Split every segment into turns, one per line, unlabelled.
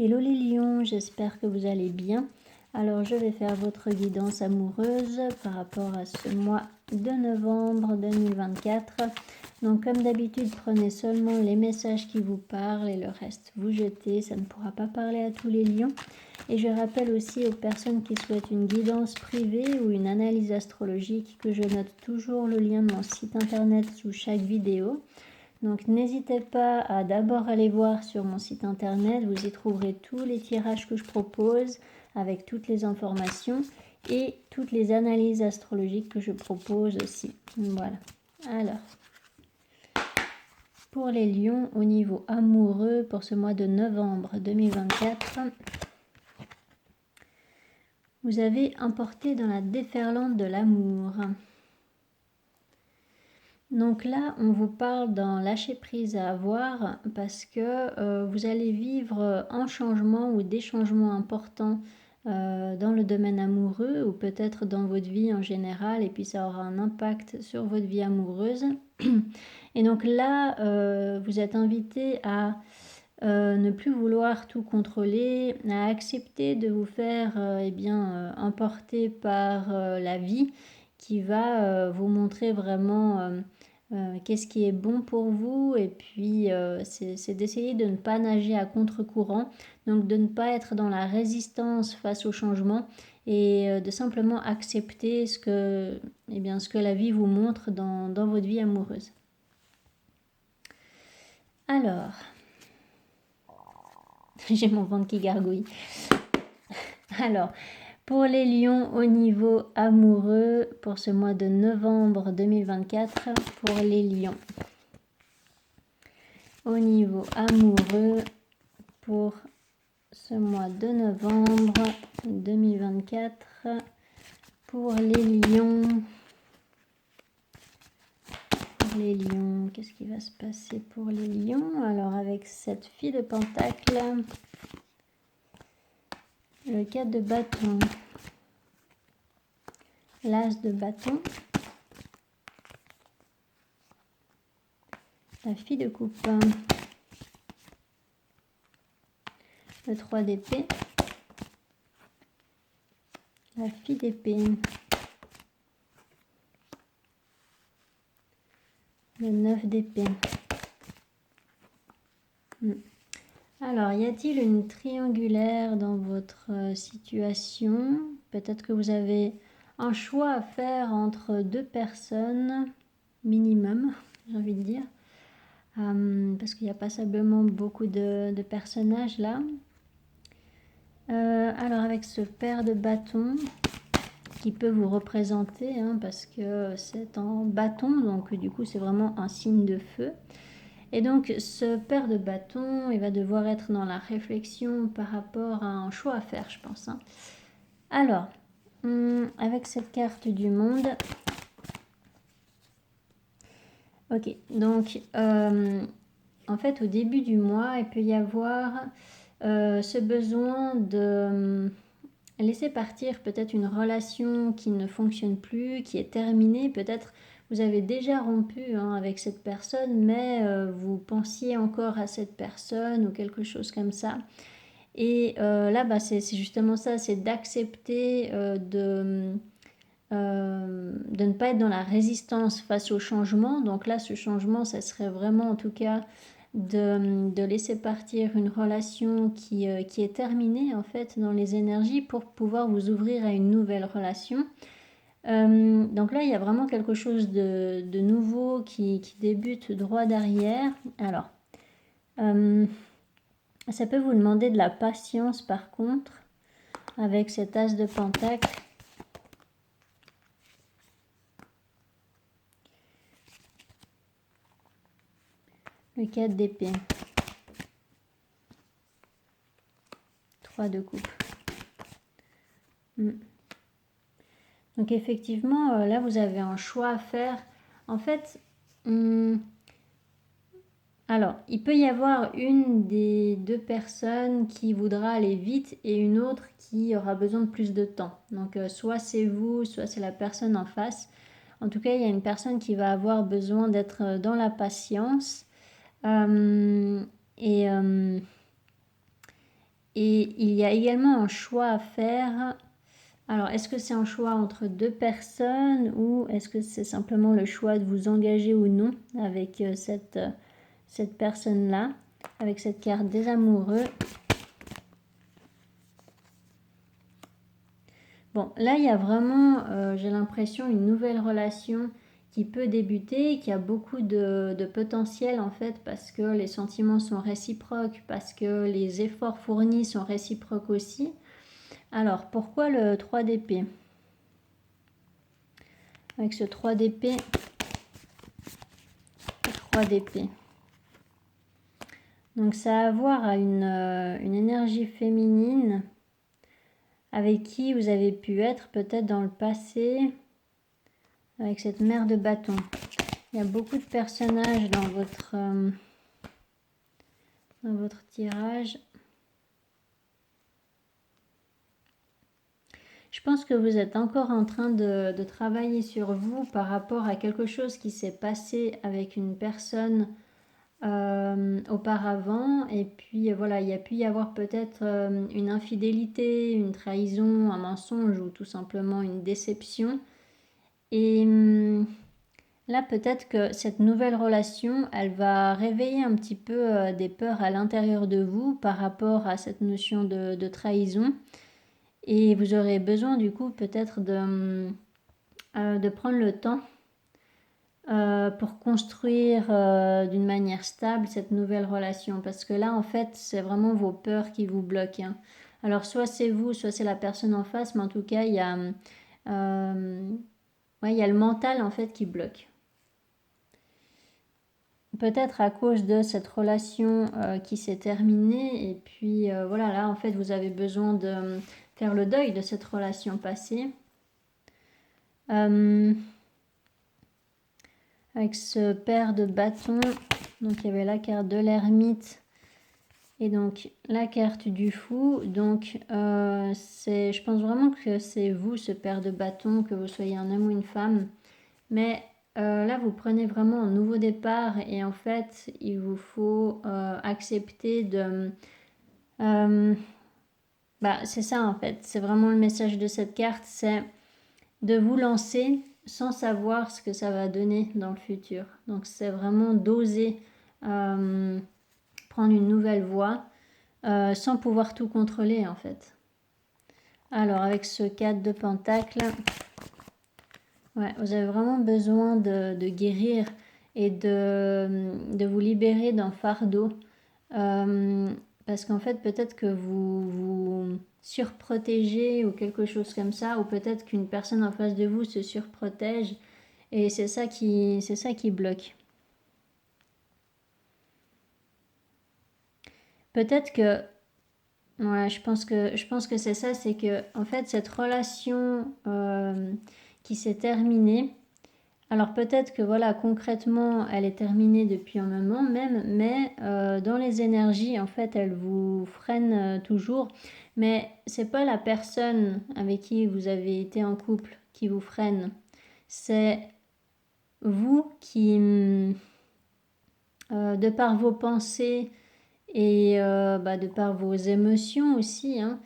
Hello les lions, j'espère que vous allez bien. Alors je vais faire votre guidance amoureuse par rapport à ce mois de novembre 2024. Donc comme d'habitude, prenez seulement les messages qui vous parlent et le reste vous jetez, ça ne pourra pas parler à tous les lions. Et je rappelle aussi aux personnes qui souhaitent une guidance privée ou une analyse astrologique que je note toujours le lien de mon site internet sous chaque vidéo. Donc n'hésitez pas à d'abord aller voir sur mon site internet, vous y trouverez tous les tirages que je propose avec toutes les informations et toutes les analyses astrologiques que je propose aussi. Voilà. Alors, pour les lions au niveau amoureux pour ce mois de novembre 2024, vous avez emporté dans la déferlante de l'amour. Donc là, on vous parle d'un lâcher-prise à avoir parce que vous allez vivre un changement ou des changements importants dans le domaine amoureux ou peut-être dans votre vie en général et puis ça aura un impact sur votre vie amoureuse. Et donc là, vous êtes invité à ne plus vouloir tout contrôler, à accepter de vous faire emporter par la vie qui va vous montrer vraiment qu'est-ce qui est bon pour vous et puis c'est d'essayer de ne pas nager à contre-courant, donc de ne pas être dans la résistance face au changement et de simplement accepter ce que la vie vous montre dans votre vie amoureuse. Alors, j'ai mon ventre qui gargouille. Alors, pour les lions au niveau amoureux, pour ce mois de novembre 2024, pour les lions. Au niveau amoureux, pour ce mois de novembre 2024, pour les lions. Les lions, qu'est-ce qui va se passer pour les lions? Alors, avec cette fille de pentacle, le 4 de bâton, l'as de bâton, la fille de coupe, le 3 d'épée, la fille d'épée, le 9 d'épée. Alors, y a-t-il une triangulaire dans votre situation? Peut-être que vous avez un choix à faire entre deux personnes minimum, j'ai envie de dire. Parce qu'il y a passablement beaucoup de personnages là. Alors avec ce paire de bâtons qui peut vous représenter, parce que c'est en bâton, donc du coup c'est vraiment un signe de feu. Et donc ce paire de bâtons, il va devoir être dans la réflexion par rapport à un choix à faire, je pense. Alors, avec cette carte du monde, ok, donc en fait au début du mois, il peut y avoir ce besoin de laisser partir peut-être une relation qui ne fonctionne plus, qui est terminée. Peut-être vous avez déjà rompu avec cette personne, mais vous pensiez encore à cette personne ou quelque chose comme ça. Et là, c'est justement ça, c'est d'accepter de ne pas être dans la résistance face au changement. Donc là, ce changement, ça serait vraiment en tout cas de laisser partir une relation qui est terminée en fait dans les énergies pour pouvoir vous ouvrir à une nouvelle relation. Donc là, il y a vraiment quelque chose de nouveau qui débute droit derrière. Alors, ça peut vous demander de la patience par contre, avec cet as de pentacle. Le 4 d'épée. 3 de coupe. Donc effectivement, là vous avez un choix à faire. En fait, alors il peut y avoir une des deux personnes qui voudra aller vite et une autre qui aura besoin de plus de temps. Donc soit c'est vous, soit c'est la personne en face. En tout cas, il y a une personne qui va avoir besoin d'être dans la patience. Et il y a également un choix à faire. Alors, est-ce que c'est un choix entre deux personnes ou est-ce que c'est simplement le choix de vous engager ou non avec cette personne-là, avec cette carte des amoureux? Bon, là, il y a vraiment, j'ai l'impression, une nouvelle relation qui peut débuter, qui a beaucoup de potentiel en fait, parce que les sentiments sont réciproques, parce que les efforts fournis sont réciproques aussi. Alors, pourquoi le 3 d'épée? Avec ce 3 d'épée, 3 d'épée. Donc, ça a à voir à une énergie féminine avec qui vous avez pu être peut-être dans le passé, avec cette mère de bâton. Il y a beaucoup de personnages dans votre tirage. Je pense que vous êtes encore en train de travailler sur vous par rapport à quelque chose qui s'est passé avec une personne auparavant. Et puis voilà, il y a pu y avoir peut-être une infidélité, une trahison, un mensonge ou tout simplement une déception. Et là, peut-être que cette nouvelle relation, elle va réveiller un petit peu des peurs à l'intérieur de vous par rapport à cette notion de trahison. Et vous aurez besoin du coup peut-être de prendre le temps pour construire d'une manière stable cette nouvelle relation. Parce que là, en fait, c'est vraiment vos peurs qui vous bloquent, hein. Alors, soit c'est vous, soit c'est la personne en face, mais en tout cas, il y a le mental en fait qui bloque. Peut-être à cause de cette relation qui s'est terminée. Et puis, voilà, là, en fait, vous avez besoin de faire le deuil de cette relation passée. Avec ce paire de bâtons, donc il y avait la carte de l'ermite et donc la carte du fou. Donc je pense vraiment que c'est vous, ce paire de bâtons, que vous soyez un homme ou une femme. Mais là, vous prenez vraiment un nouveau départ et en fait, il vous faut accepter de... c'est ça en fait, c'est vraiment le message de cette carte, c'est de vous lancer sans savoir ce que ça va donner dans le futur. Donc c'est vraiment d'oser prendre une nouvelle voie sans pouvoir tout contrôler en fait. Alors avec ce 4 de pentacle, ouais, vous avez vraiment besoin de guérir et de vous libérer d'un fardeau. Parce qu'en fait, peut-être que vous surprotégez ou quelque chose comme ça, ou peut-être qu'une personne en face de vous se surprotège, et c'est ça qui bloque. Peut-être que, ouais, je pense que c'est ça, c'est que en fait cette relation qui s'est terminée. Alors peut-être que voilà, concrètement, elle est terminée depuis un moment même, mais dans les énergies, en fait, elle vous freine toujours. Mais c'est pas la personne avec qui vous avez été en couple qui vous freine. C'est vous qui, de par vos pensées et de par vos émotions aussi, hein,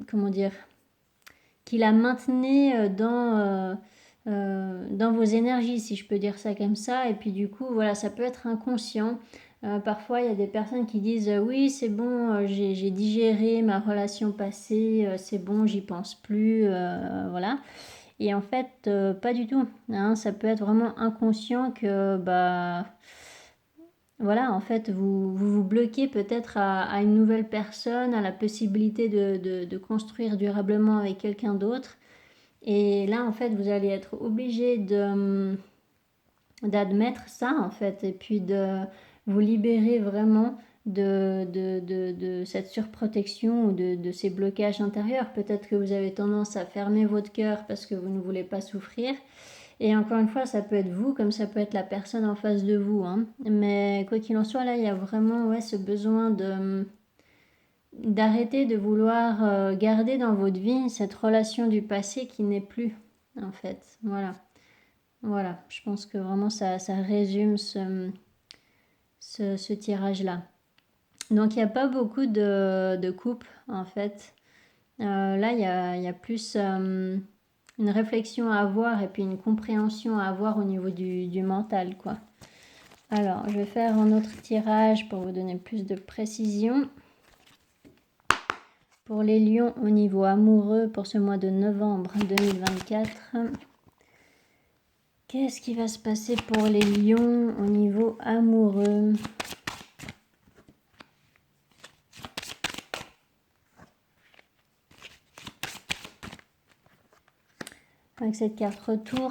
comment dire, qui la maintenez dans vos énergies, si je peux dire ça comme ça. Et puis du coup, voilà, ça peut être inconscient. Parfois, il y a des personnes qui disent oui, c'est bon, j'ai digéré ma relation passée, c'est bon, j'y pense plus, voilà. Et en fait, pas du tout, hein. Ça peut être vraiment inconscient que voilà, en fait, vous bloquez peut-être à une nouvelle personne, à la possibilité de construire durablement avec quelqu'un d'autre. Et là, en fait, vous allez être obligé d'admettre ça, en fait, et puis de vous libérer vraiment de cette surprotection ou de ces blocages intérieurs. Peut-être que vous avez tendance à fermer votre cœur parce que vous ne voulez pas souffrir. Et encore une fois, ça peut être vous comme ça peut être la personne en face de vous, hein. Mais quoi qu'il en soit, là, il y a vraiment ce besoin d'arrêter de vouloir garder dans votre vie cette relation du passé qui n'est plus, en fait. Voilà, je pense que vraiment ça résume ce tirage-là. Donc, il n'y a pas beaucoup de couples, en fait. Là, il y a plus une réflexion à avoir et puis une compréhension à avoir au niveau du mental, quoi. Alors, je vais faire un autre tirage pour vous donner plus de précision. Pour les lions au niveau amoureux pour ce mois de novembre 2024, qu'est-ce qui va se passer pour les lions au niveau amoureux? Avec cette carte retour,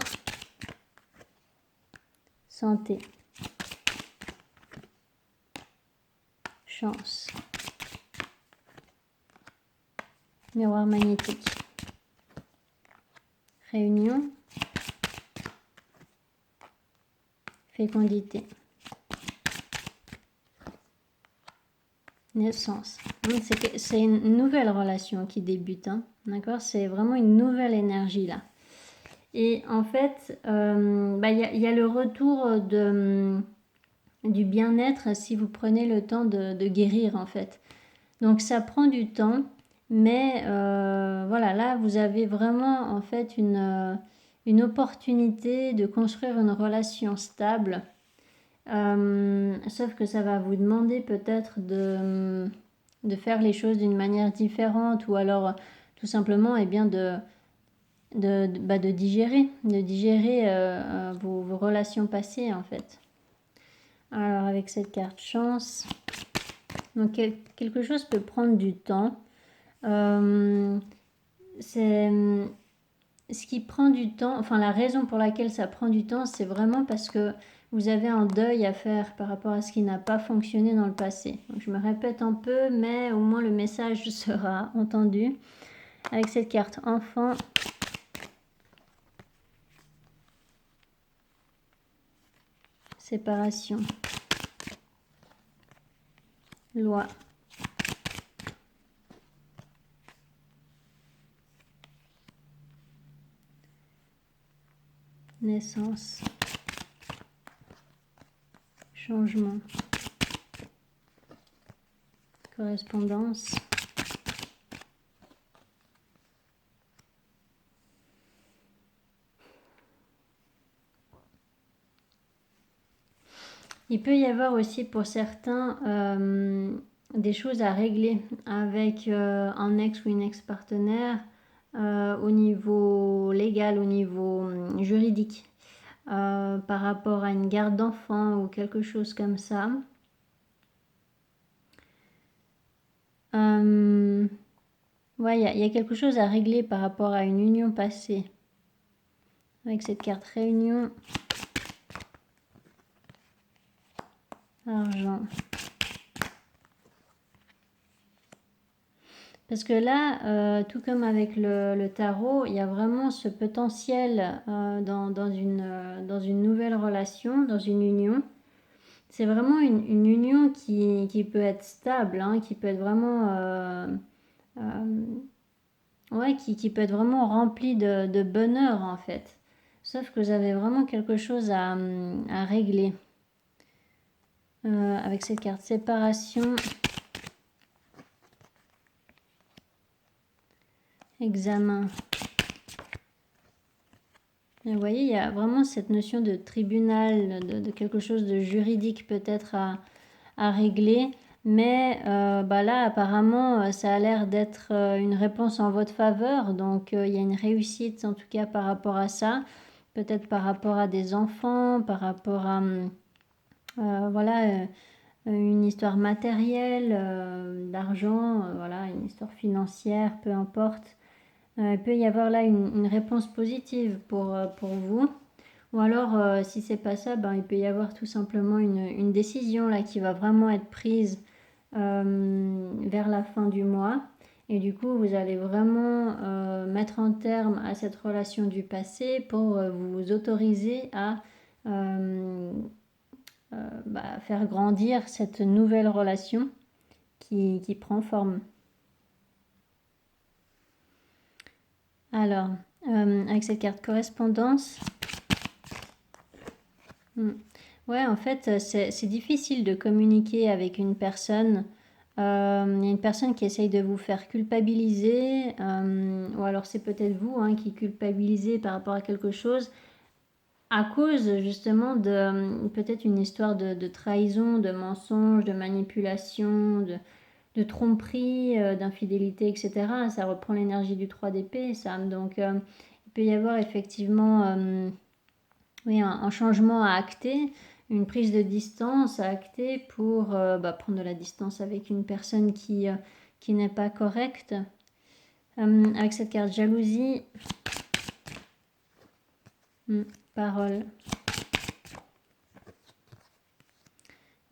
santé, chance, miroir magnétique, réunion, fécondité, naissance. C'est une nouvelle relation qui débute, hein, d'accord? C'est vraiment une nouvelle énergie là. Et en fait, y a le retour du bien-être si vous prenez le temps de guérir en fait. Donc ça prend du temps, mais voilà, là vous avez vraiment en fait une opportunité de construire une relation stable. Sauf que ça va vous demander peut-être de faire les choses d'une manière différente ou alors tout simplement de digérer vos relations passées en fait. Alors avec cette carte chance, donc quelque chose peut prendre du temps. C'est ce qui prend du temps, enfin la raison pour laquelle ça prend du temps, c'est vraiment parce que vous avez un deuil à faire par rapport à ce qui n'a pas fonctionné dans le passé. Donc, je me répète un peu, mais au moins le message sera entendu. Avec cette carte enfant, séparation, loi, naissance, changement, correspondance, il peut y avoir aussi pour certains des choses à régler avec un ex ou une ex-partenaire au niveau légal, au niveau juridique, par rapport à une garde d'enfant ou quelque chose comme ça. Ouais, il y a quelque chose à régler par rapport à une union passée. Avec cette carte réunion, argent. Parce que là, tout comme avec le tarot, il y a vraiment ce potentiel dans une nouvelle relation, dans une union. C'est vraiment une union qui peut être stable, hein, qui peut être vraiment... ouais, qui peut être vraiment remplie de bonheur en fait. Sauf que j'avais vraiment quelque chose à régler. Avec cette carte séparation... Examen. Et vous voyez, il y a vraiment cette notion de tribunal, de quelque chose de juridique peut-être à régler. Mais là, apparemment, ça a l'air d'être une réponse en votre faveur. Donc, il y a une réussite, en tout cas, par rapport à ça. Peut-être par rapport à des enfants, par rapport à une histoire matérielle, d'argent, voilà, une histoire financière, peu importe. Il peut y avoir là une réponse positive pour vous. Ou alors, si c'est pas ça, il peut y avoir tout simplement une décision là qui va vraiment être prise vers la fin du mois. Et du coup, vous allez vraiment mettre un terme à cette relation du passé pour vous autoriser à faire grandir cette nouvelle relation qui prend forme. Alors, avec cette carte correspondance, Ouais, en fait, c'est difficile de communiquer avec une personne. Il y a une personne qui essaye de vous faire culpabiliser, ou alors c'est peut-être vous hein, qui culpabilisez par rapport à quelque chose, à cause justement de peut-être une histoire de trahison, de mensonge, de manipulation, de tromperie, d'infidélité, etc. Ça reprend l'énergie du 3 d'épée, ça. Donc, il peut y avoir effectivement oui, un changement à acter, une prise de distance à acter pour prendre de la distance avec une personne qui n'est pas correcte. Avec cette carte jalousie, parole.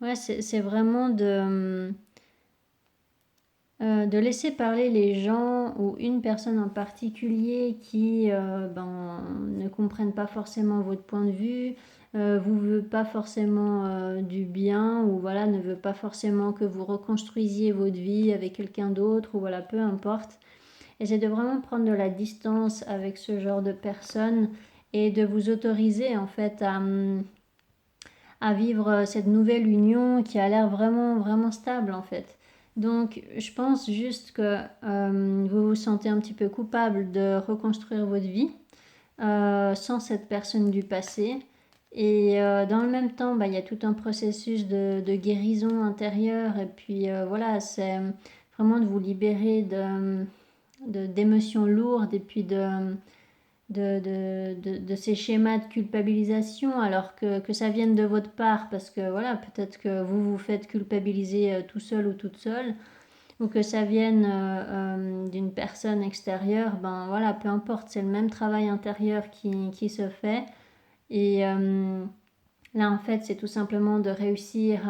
Ouais, c'est vraiment de laisser parler les gens ou une personne en particulier qui ne comprennent pas forcément votre point de vue, vous veut pas forcément du bien ou voilà, ne veut pas forcément que vous reconstruisiez votre vie avec quelqu'un d'autre ou voilà, peu importe. Et c'est de vraiment prendre de la distance avec ce genre de personnes et de vous autoriser en fait à vivre cette nouvelle union qui a l'air vraiment, vraiment stable en fait. Donc je pense juste que vous vous sentez un petit peu coupable de reconstruire votre vie sans cette personne du passé. Et dans le même temps, il y a tout un processus de guérison intérieure. Et puis voilà, c'est vraiment de vous libérer d'émotions lourdes et puis de ces schémas de culpabilisation alors que ça vienne de votre part parce que voilà peut-être que vous vous faites culpabiliser tout seul ou toute seule ou que ça vienne d'une personne extérieure, ben voilà, peu importe, c'est le même travail intérieur qui se fait et là en fait c'est tout simplement de réussir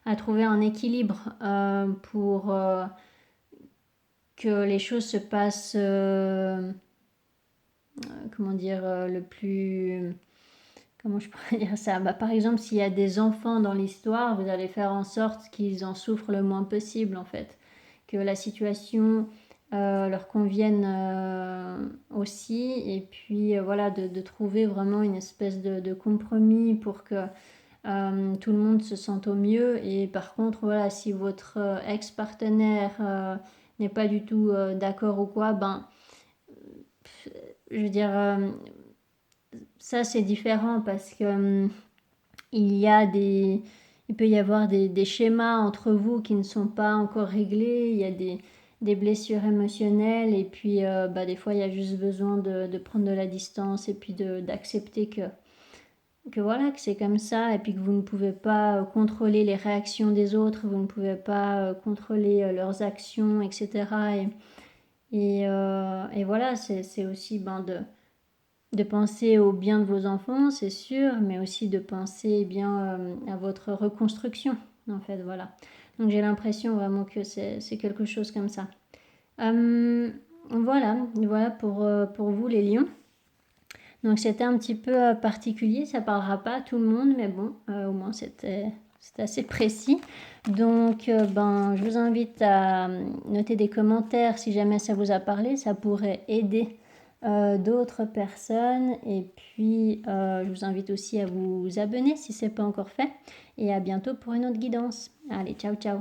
à trouver un équilibre pour que les choses se passent comment dire, le plus... Comment je pourrais dire ça par exemple, s'il y a des enfants dans l'histoire, vous allez faire en sorte qu'ils en souffrent le moins possible, en fait. Que la situation leur convienne aussi. Et puis, voilà, de trouver vraiment une espèce de compromis pour que tout le monde se sente au mieux. Et par contre, voilà, si votre ex-partenaire n'est pas du tout d'accord ou quoi, je veux dire, ça c'est différent parce que il peut y avoir des schémas entre vous qui ne sont pas encore réglés, il y a des blessures émotionnelles et puis des fois il y a juste besoin de prendre de la distance et puis d'accepter que voilà, que c'est comme ça et puis que vous ne pouvez pas contrôler les réactions des autres, vous ne pouvez pas contrôler leurs actions, etc. Et voilà, c'est aussi de penser au bien de vos enfants, c'est sûr, mais aussi de penser bien à votre reconstruction, en fait, voilà. Donc j'ai l'impression vraiment que c'est quelque chose comme ça. Voilà pour vous les lions. Donc c'était un petit peu particulier, ça parlera pas à tout le monde, mais bon, au moins c'était assez précis. Donc je vous invite à noter des commentaires si jamais ça vous a parlé, ça pourrait aider d'autres personnes. Et puis je vous invite aussi à vous abonner si ce n'est pas encore fait. Et à bientôt pour une autre guidance. Allez, ciao ciao.